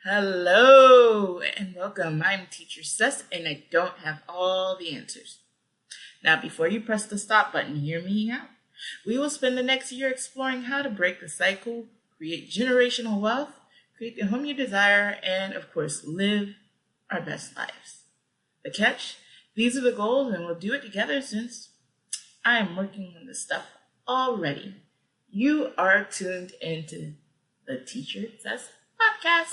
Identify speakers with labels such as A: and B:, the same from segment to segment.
A: Hello and welcome. I'm Teacher Sess and I don't have all the answers. Now, before you press the stop button, hear me out. We will spend the next year exploring how to break the cycle, create generational wealth, create the home you desire, and of course, live our best lives. The catch? These are the goals and we'll do it together since I am working on this stuff already. You are tuned into the Teacher Sess podcast.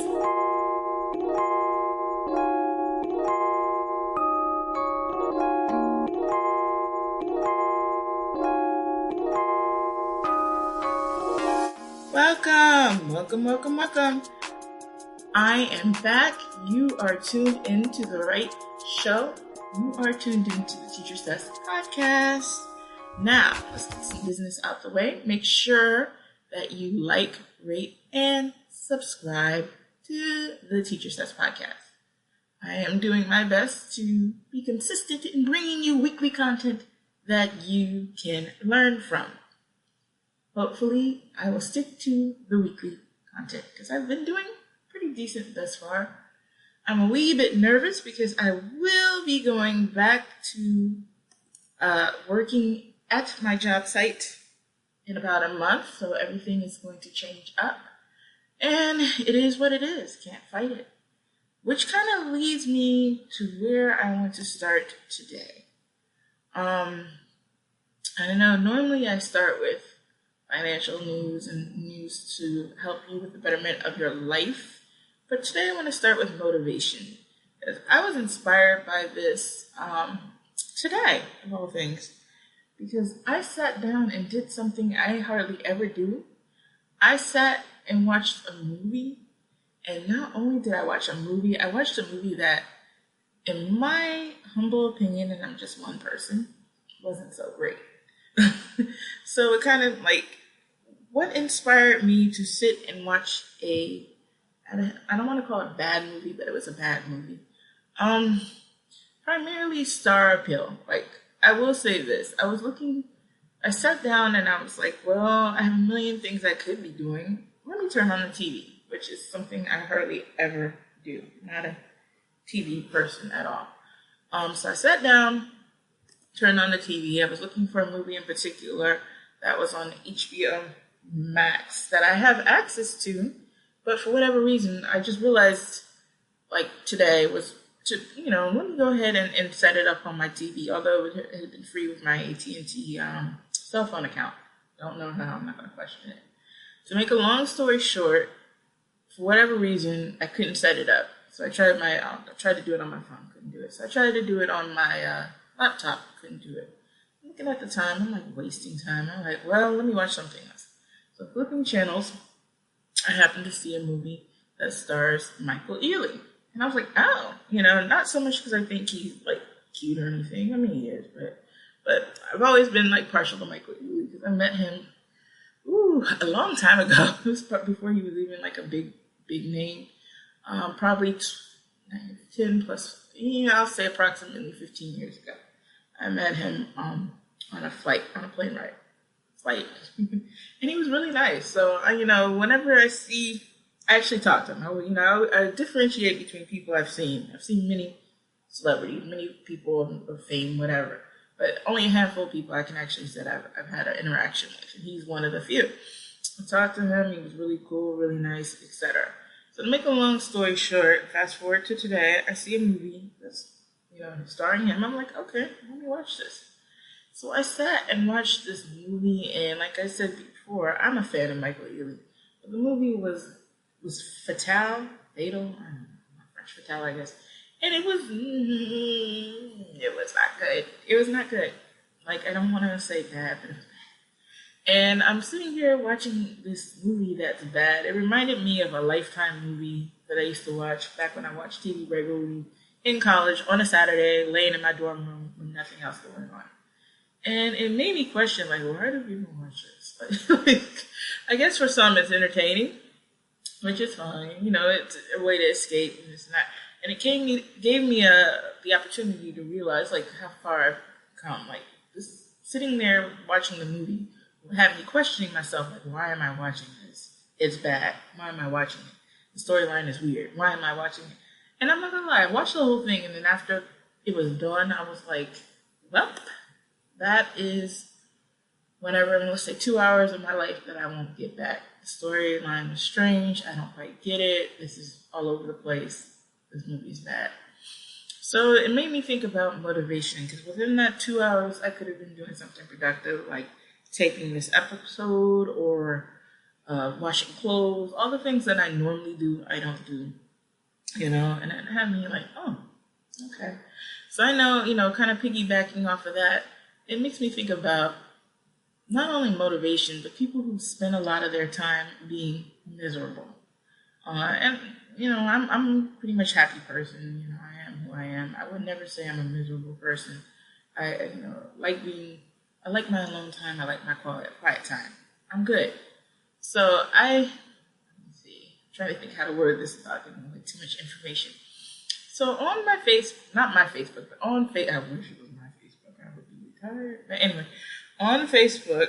A: Welcome. I am back. You are tuned into the right show. You are tuned into the Teacher Sess podcast. Now, let's get some business out the way. Make sure that you like, rate, and subscribe to the Teacher Sess podcast. I am doing my best to be consistent in bringing you weekly content that you can learn from. Hopefully, I will stick to the weekly content because I've been doing pretty decent thus far. I'm a wee bit nervous because I will be going back to working at my job site in about a month, so everything is going to change up. And it is what it is. Can't fight it. Which kind of leads me to where I want to start today. I know normally I start with financial news and news to help you with the betterment of your life. But today I want to start with motivation. I was inspired by this today, of all things, because I sat down and did something I hardly ever do. I sat and watched a movie, and not only did I watch a movie, I watched a movie that, in my humble opinion, and I'm just one person, wasn't so great. So it kind of like, what inspired me to sit and watch I don't want to call it a bad movie, but it was a bad movie. Primarily star appeal. Like, I will say this. I sat down and I was like, well, I have a million things I could be doing. Let me turn on the TV, which is something I hardly ever do. Not a TV person at all. So I sat down, turned on the TV. I was looking for a movie in particular that was on HBO Max that I have access to, but for whatever reason, I just realized, like, today was to, let me go ahead and set it up on my TV, although it had been free with my AT&T cell phone account. Don't know how, I'm not going to question it. To make a long story short, for whatever reason, I couldn't set it up. So I tried to do it on my phone, couldn't do it. So I tried to do it on my laptop, couldn't do it. Looking at the time, I'm like wasting time. I'm like, well, let me watch something else. So flipping channels, I happened to see a movie that stars Michael Ealy. And I was like, oh, not so much because I think he's like cute or anything. I mean, he is, but I've always been like partial to Michael Ealy because I met him a long time ago. It was before he was even like a big name. Probably 10 plus, I'll say approximately 15 years ago. I met him on a plane ride. And he was really nice. So, whenever I actually talk to him. I differentiate between people I've seen. I've seen many celebrities, many people of fame, whatever. But only a handful of people I can actually say I've had an interaction with. And he's one of the few. I talked to him. He was really cool, really nice, etc. So to make a long story short, fast forward to today, I see a movie that's, starring him. I'm like, okay, let me watch this. So I sat and watched this movie, and like I said before, I'm a fan of Michael Ealy. But the movie was fatal, I don't know, French fatal, I guess. And it was not good. It was not good. Like, I don't want to say bad, but it was bad. And I'm sitting here watching this movie that's bad. It reminded me of a Lifetime movie that I used to watch back when I watched TV regularly in college on a Saturday, laying in my dorm room with nothing else going on. And it made me question, like, why do people watch this? Like, I guess for some it's entertaining, which is fine. It's a way to escape, and it's not. And it gave me the opportunity to realize, like, how far I've come. Like, this sitting there watching the movie had me questioning myself, like, why am I watching this? It's bad. Why am I watching it? The storyline is weird. Why am I watching it? And I'm not gonna lie, I watched the whole thing, and then after it was done, I was like, well, that is whenever, let's say 2 hours of my life that I won't get back. The storyline was strange. I don't quite get it. This is all over the place. This movie's bad. So it made me think about motivation, because within that 2 hours, I could have been doing something productive, like taping this episode or washing clothes, all the things that I normally do, I don't do, and it had me like, oh, okay. So I know, kind of piggybacking off of that, it makes me think about not only motivation, but people who spend a lot of their time being miserable. And I'm a pretty much happy person. I am who I am. I would never say I'm a miserable person. I like my alone time. I like my quiet time. I'm good. So I'm trying to think how to word this without giving away too much information. So on my not my Facebook, but on I wish it was my Facebook. I would be retired. But anyway, on Facebook,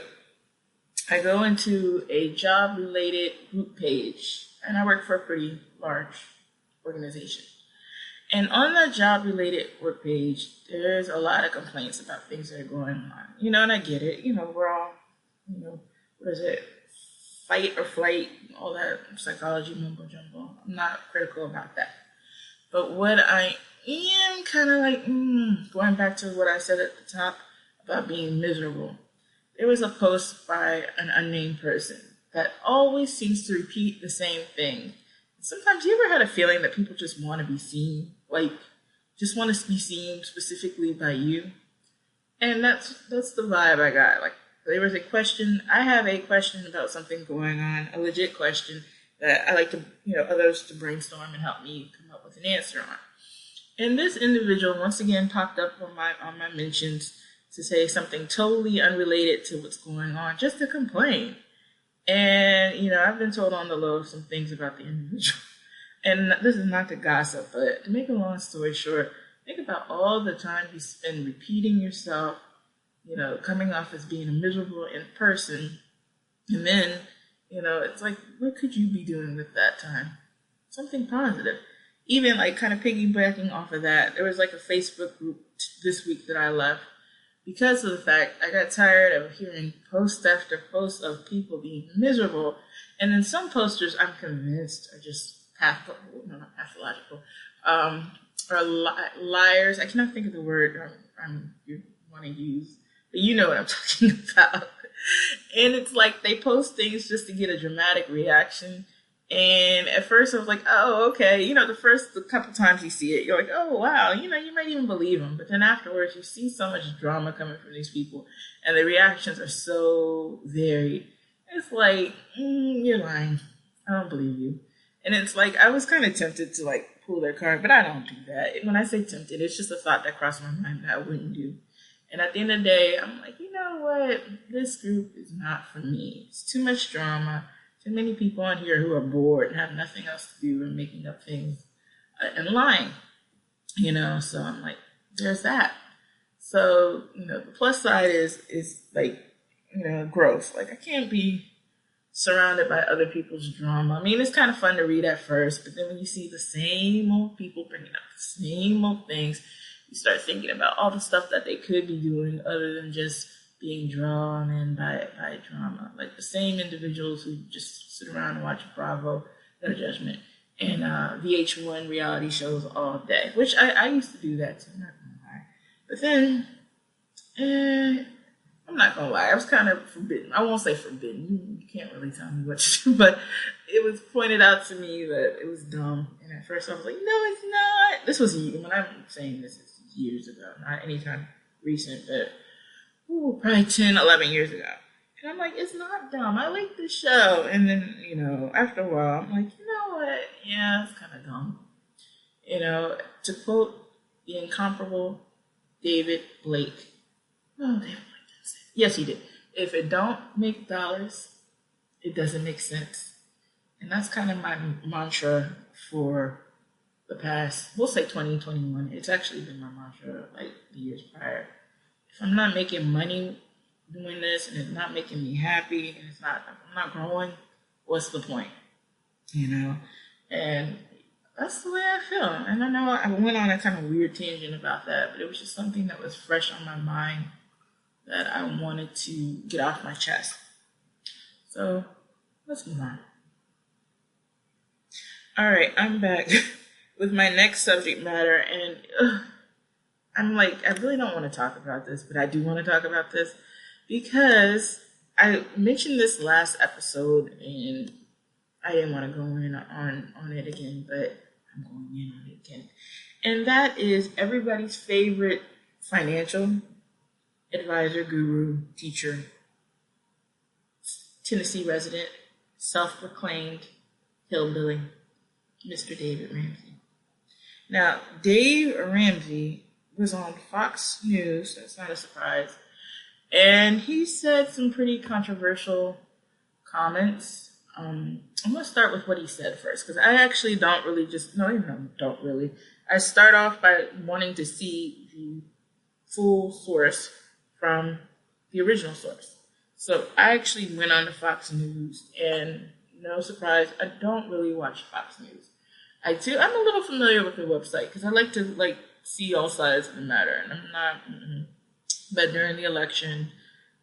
A: I go into a job-related group page, and I work for a pretty large organization. And on that job-related work page, there's a lot of complaints about things that are going on. And I get it. We're all, what is it? Fight or flight, all that psychology mumbo jumbo. I'm not critical about that. But what I am kind of like, going back to what I said at the top about being miserable. There was a post by an unnamed person that always seems to repeat the same thing. Sometimes you ever had a feeling that people just want to be seen, like just want to be seen specifically by you? And that's the vibe I got. Like, there was a question. I have a question about something going on, a legit question that I like to, others to brainstorm and help me come up with an answer on. And this individual once again popped up on my mentions to say something totally unrelated to what's going on, just to complain. And, I've been told on the low some things about the individual. And this is not to gossip, but to make a long story short, think about all the time you spend repeating yourself, coming off as being a miserable in person. And then, it's like, what could you be doing with that time? Something positive. Even like kind of piggybacking off of that, there was like a Facebook group this week that I left because of the fact I got tired of hearing post after post of people being miserable. And then some posters, I'm convinced, are just not pathological, are liars. I cannot think of the word you want to use, but you know what I'm talking about. And it's like they post things just to get a dramatic reaction. And at first I was like, oh, okay. The couple times you see it, you're like, oh, wow. You might even believe them. But then afterwards, you see so much drama coming from these people. And the reactions are so varied. It's like, you're lying. I don't believe you. And it's like, I was kind of tempted to like pull their card, but I don't do that. When I say tempted, it's just a thought that crossed my mind that I wouldn't do. And at the end of the day, I'm like, you know what? This group is not for me. It's too much drama. Too many people on here who are bored and have nothing else to do and making up things and lying, So I'm like, there's that. So, the plus side is like, growth. Like, I can't be surrounded by other people's drama. I mean, it's kind of fun to read at first, but then when you see the same old people bringing up the same old things, you start thinking about all the stuff that they could be doing other than just being drawn in by drama. Like the same individuals who just sit around and watch Bravo, No Judgment, and VH1 reality shows all day, which I used to do that too, I'm not gonna lie. But then, I'm not gonna lie, I was kind of forbidden. I won't say forbidden, you can't really tell me what to do, but it was pointed out to me that it was dumb. And at first I was like, no, it's not. This was, when I'm saying this, it's years ago, not anytime recent, but probably 10, 11 years ago. And I'm like, it's not dumb. I like this show. And then, after a while, I'm like, you know what? Yeah, it's kind of dumb. To quote the incomparable David Blake. Oh, David Blake didn't say it. Yes, he did. If it don't make dollars, it doesn't make sense. And that's kind of my mantra for the past, we'll say 2021. It's actually been my mantra like the years prior. If I'm not making money doing this and it's not making me happy and I'm not growing, what's the point? And that's the way I feel. And I know I went on a kind of weird tangent about that, but it was just something that was fresh on my mind that I wanted to get off my chest. So let's move on. All right, I'm back with my next subject matter, and I'm like, I really don't want to talk about this, but I do want to talk about this because I mentioned this last episode, and I didn't want to go in on it again, but I'm going in on it again. And that is everybody's favorite financial advisor, guru, teacher, Tennessee resident, self-proclaimed hillbilly, Mr. David Ramsey. Now, Dave Ramsey was on Fox News, that's not a surprise, and he said some pretty controversial comments. I'm going to start with what he said first, because I actually don't really. I start off by wanting to see the full source from the original source. So I actually went on to Fox News, and no surprise, I don't really watch Fox News. I'm a little familiar with the website, because I like to see all sides of the matter, and I'm not, but during the election,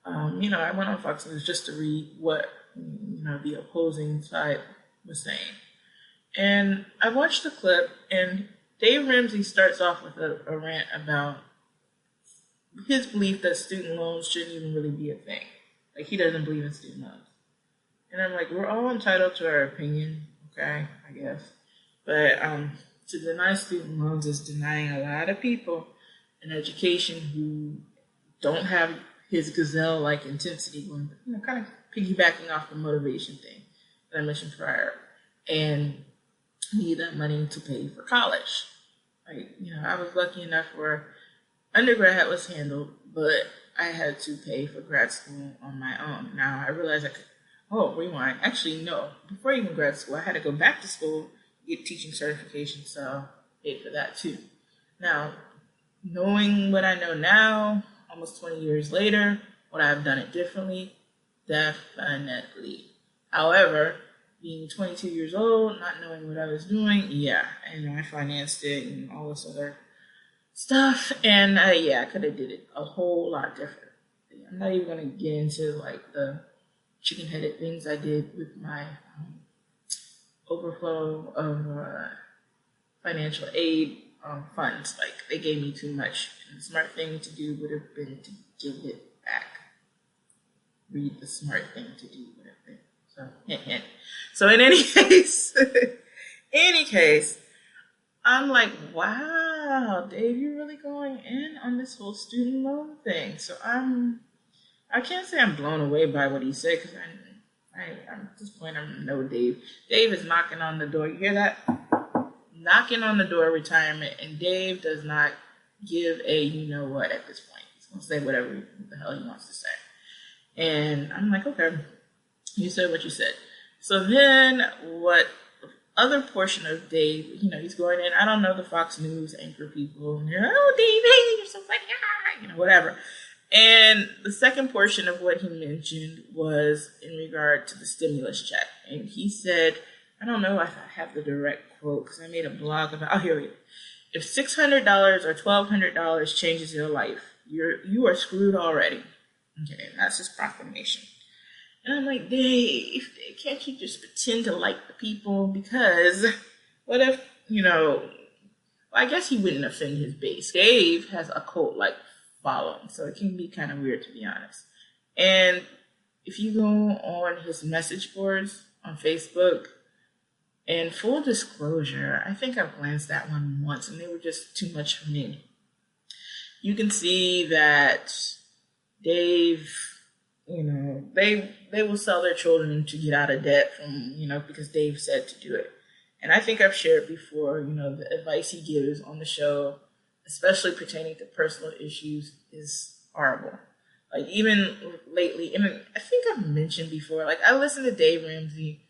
A: I went on Fox News just to read what the opposing side was saying. And I watched the clip, and Dave Ramsey starts off with a rant about his belief that student loans shouldn't even really be a thing. Like, he doesn't believe in student loans. And I'm like, we're all entitled to our opinion, okay, I guess. But to deny student loans is denying a lot of people an education who don't have his gazelle-like intensity going, kind of piggybacking off the motivation thing that I mentioned prior, and need that money to pay for college. I was lucky enough where undergrad was handled, but I had to pay for grad school on my own. Now, I realized rewind. Actually, no. Before even grad school, I had to go back to school, get teaching certification, so I paid for that too. Now, knowing what I know now, almost 20 years later, would I have done it differently? Definitely. However, being 22 years old, not knowing what I was doing, I financed it and all this other stuff, and I could have did it a whole lot different. I'm not even going to get into the chicken-headed things I did with my overflow of financial aid funds. They gave me too much, and the smart thing to do would have been to give it back. Read the smart thing to do would have been. So, hint, hint. So in any case, I'm like, wow, Dave, you're really going in on this whole student loan thing. So I can't say I'm blown away by what he said, because I'm at this point, I'm no Dave. Dave is knocking on the door. You hear that? Knocking on the door of retirement, and Dave does not give a you-know-what at this point. He's going to say whatever the hell he wants to say. And I'm like, okay, you said what you said. So then what other portion of Dave, he's going in, I don't know the Fox News anchor people, and they're, oh, Dave, you're so funny, whatever. And the second portion of what he mentioned was in regard to the stimulus check. And he said, I don't know if I have the direct quote, because I made a blog about, here we go. If $600 or $1,200 changes your life, you are screwed already. Okay, that's his proclamation. And I'm like, Dave, can't you just pretend to like the people? Because what if, I guess he wouldn't offend his base. Dave has a cult-like following, so it can be kind of weird, to be honest. And if you go on his message boards on Facebook, and full disclosure, I think I've glanced at one once, and they were just too much for me. You can see that Dave, they will sell their children to get out of debt from, because Dave said to do it. And I think I've shared before, the advice he gives on the show, especially pertaining to personal issues, is horrible. Even lately, and I think I've mentioned before, I listen to Dave Ramsey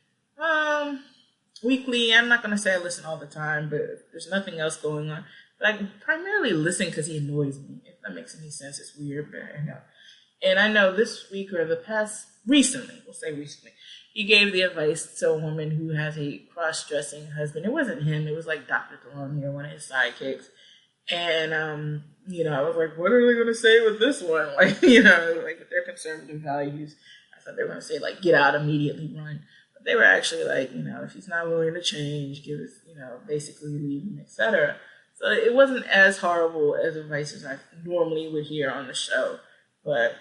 A: weekly. I'm not going to say I listen all the time, but there's nothing else going on. But I primarily listen because he annoys me. If that makes any sense, it's weird, but I know. And I know this week or recently, he gave the advice to a woman who has a cross-dressing husband. It wasn't him. It was like Dr. Theloni or one of his sidekicks. And, I was like, what are they going to say with this one? Like, like with their conservative values, I thought they were going to say, like, get out immediately, run. But they were actually like, if he's not willing to change, give us, basically leave him, etc. So it wasn't as horrible as advice as I normally would hear on the show. But,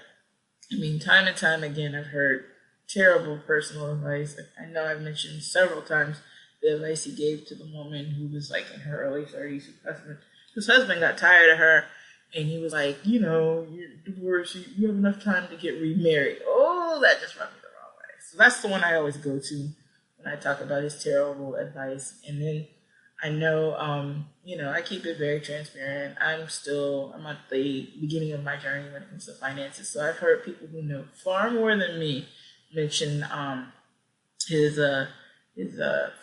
A: time and time again, I've heard terrible personal advice. I know I've mentioned several times the advice he gave to the woman who was like in her early 30s, whose husband got tired of her, and he was like, you're divorced, you have enough time to get remarried. Oh, that just rubbed me the wrong way. So that's the one I always go to when I talk about his terrible advice. And then I know, I keep it very transparent. I'm at the beginning of my journey when it comes to finances. So I've heard people who know far more than me mention his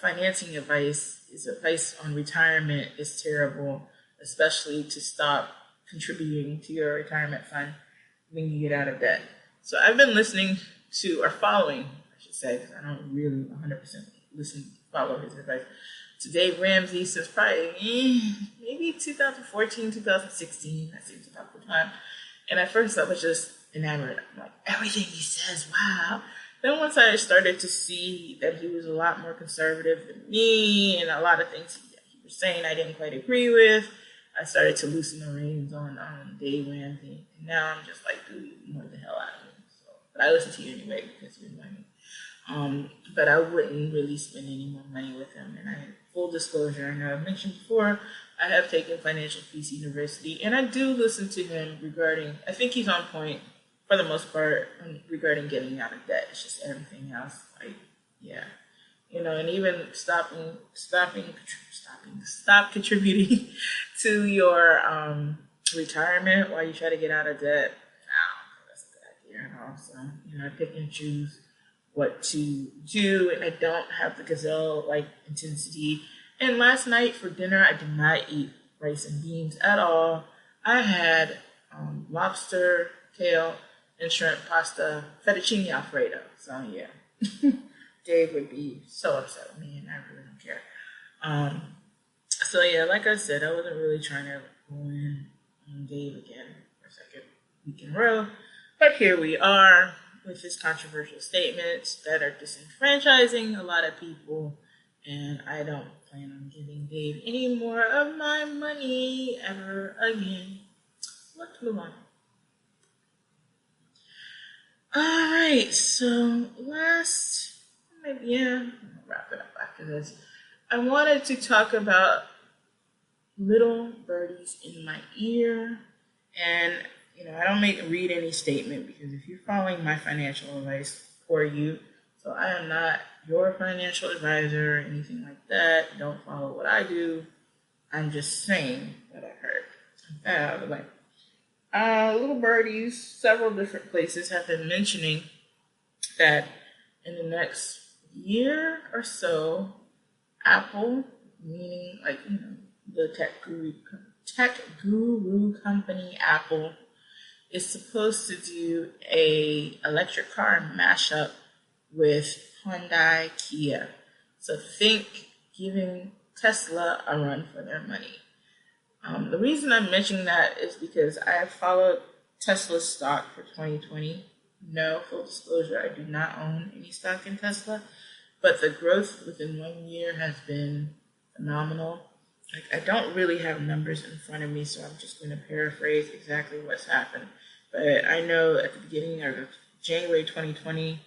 A: financing advice. His advice on retirement is terrible, especially to stop contributing to your retirement fund when you get out of debt. So I've been following, I should say, because I don't really 100% follow his advice, to Dave Ramsey since probably maybe 2014, 2016. That seems about the time. And at first I was just enamored. I'm like, everything he says, wow. Then once I started to see that he was a lot more conservative than me, and a lot of things he was saying I didn't quite agree with, I started to loosen the reins on Dave Ramsey. And now I'm just like, dude, you annoy the hell out of me. So, but I listen to you anyway because you annoy me. But I wouldn't really spend any more money with him. And full disclosure, I know I've mentioned before, I have taken Financial Peace University, and I do listen to him I think he's on point for the most part regarding getting out of debt. It's just everything else, and even stop contributing to your retirement while you try to get out of debt. That's a good idea at all. So, I pick and choose what to do, and I don't have the gazelle-like intensity. And last night for dinner, I did not eat rice and beans at all. I had lobster, kale, and shrimp pasta, fettuccine alfredo. So, yeah. Dave would be so upset with me, and I really don't care. So, yeah, like I said, I wasn't really trying to ruin Dave again for a second week in a row. But here we are with his controversial statements that are disenfranchising a lot of people. And I don't plan on giving Dave any more of my money ever again. Let's move on. All right, so I'll wrap it up after this. I wanted to talk about little birdies in my ear. And, I don't read any statement, because if you're following my financial advice for you, so I am not your financial advisor or anything like that. Don't follow what I do. I'm just saying what I heard. Little birdies, several different places have been mentioning that in the next year or so, Apple, meaning the tech guru company Apple, is supposed to do a electric car mashup with Hyundai, Kia. So think giving Tesla a run for their money. The reason I'm mentioning that is because I have followed Tesla's stock for 2020. No, full disclosure, I do not own any stock in Tesla, but the growth within 1 year has been phenomenal. I don't really have numbers in front of me, so I'm just going to paraphrase exactly what's happened. But I know at the beginning of January 2020,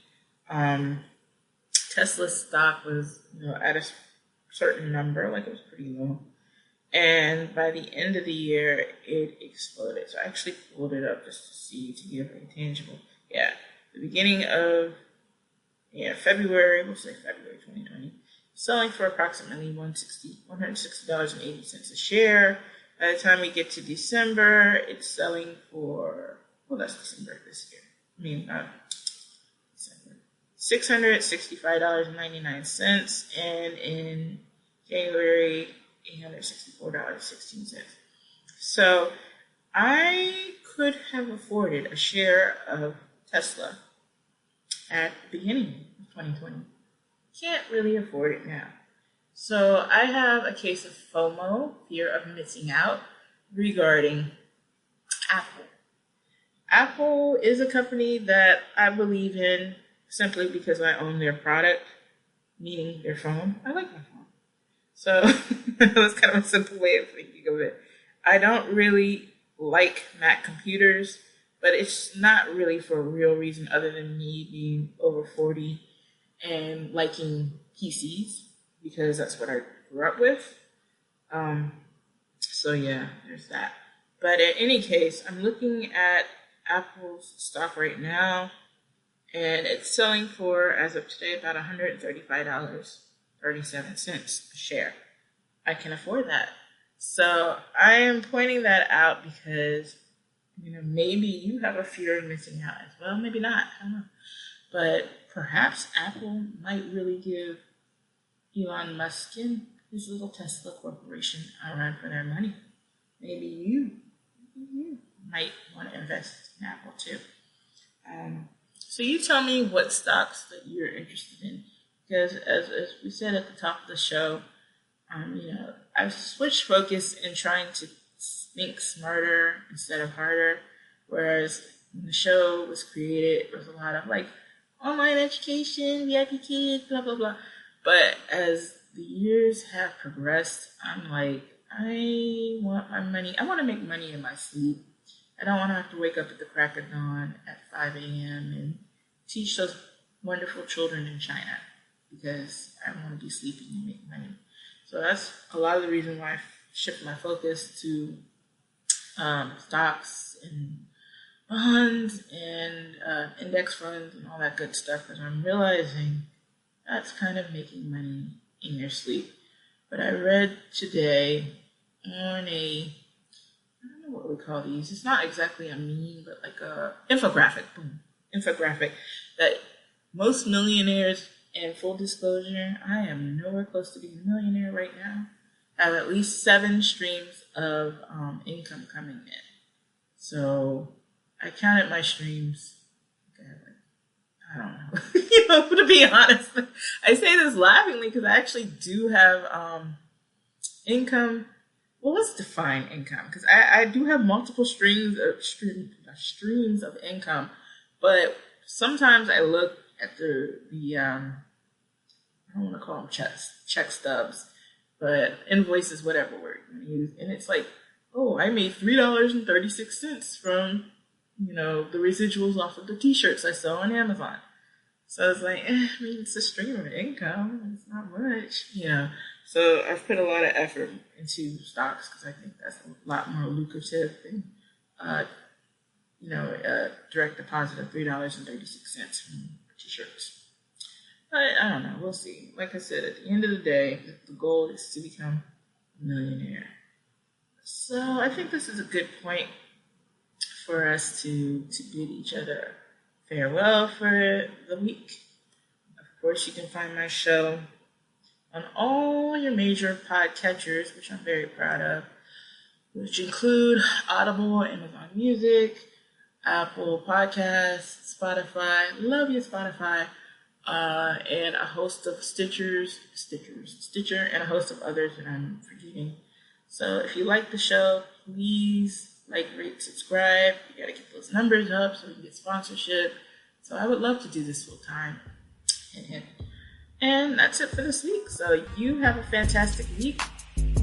A: Tesla's stock was, at a certain number, it was pretty low. And by the end of the year, it exploded. So I actually pulled it up just to see, to give a tangible. Yeah, the beginning of February, we'll say February 2020, selling for approximately $160.80 a share. By the time we get to December, it's selling for, that's December this year. December. $665.99, and in January, $864.16. So I could have afforded a share of Tesla at the beginning of 2020. Can't really afford it now. So I have a case of FOMO, fear of missing out, regarding Apple. Apple is a company that I believe in simply because I own their product, meaning their phone. I like my phone. So that's kind of a simple way of thinking of it. I don't really like Mac computers, but it's not really for a real reason other than me being over 40 and liking PCs because that's what I grew up with. So yeah, there's that. But in any case, I'm looking at Apple's stock right now, and it's selling for, as of today, about $135.37 a share. I can afford that. So I am pointing that out because, maybe you have a fear of missing out as well. Maybe not. I don't know. But perhaps Apple might really give Elon Musk and his little Tesla corporation a run for their money. Maybe you might want to invest in Apple too. So you tell me what stocks that you're interested in, because as we said at the top of the show, I've switched focus in trying to think smarter instead of harder. Whereas when the show was created, it was a lot of like online education, VIP kids, blah blah blah. But as the years have progressed, I'm like, I want my money. I want to make money in my sleep. I don't want to have to wake up at the crack of dawn at 5 a.m. and teach those wonderful children in China because I want to be sleeping and make money. So that's a lot of the reason why I shift my focus to stocks and bonds and index funds and all that good stuff, because I'm realizing that's kind of making money in your sleep. But I read today on I don't know what we call these. It's not exactly a meme, but like a infographic. Boom. Infographic that most millionaires, and full disclosure, I am nowhere close to being a millionaire right now, have at least 7 streams of income coming in. So I counted my streams. I don't know. To be honest, I say this laughingly because I actually do have income. Well, let's define income, because I do have multiple streams of income, but sometimes I look at the I don't want to call them check stubs, but invoices, whatever word you use, and it's like, oh, I made $3.36 from the residuals off of the t-shirts I sell on Amazon. So it's like, it's a stream of income. It's not much, So I've put a lot of effort into stocks because I think that's a lot more lucrative than, direct deposit of $3.36 from t-shirts. But I don't know. We'll see. Like I said, at the end of the day, the goal is to become a millionaire. So I think this is a good point for us to bid each other farewell for the week. Of course, you can find my show on all your major podcatchers, which I'm very proud of, which include Audible, Amazon Music, Apple Podcasts, Spotify, love you Spotify, and a host of Stitcher, and a host of others that I'm forgetting. So if you like the show, please like, rate, subscribe. You gotta get those numbers up so we can get sponsorship. So I would love to do this full time. And that's it for this week. So you have a fantastic week.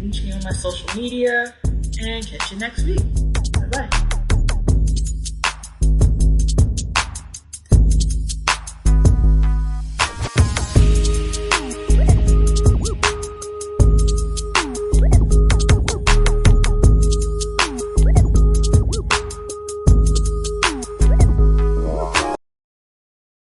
A: Reach me on my social media and catch you next week.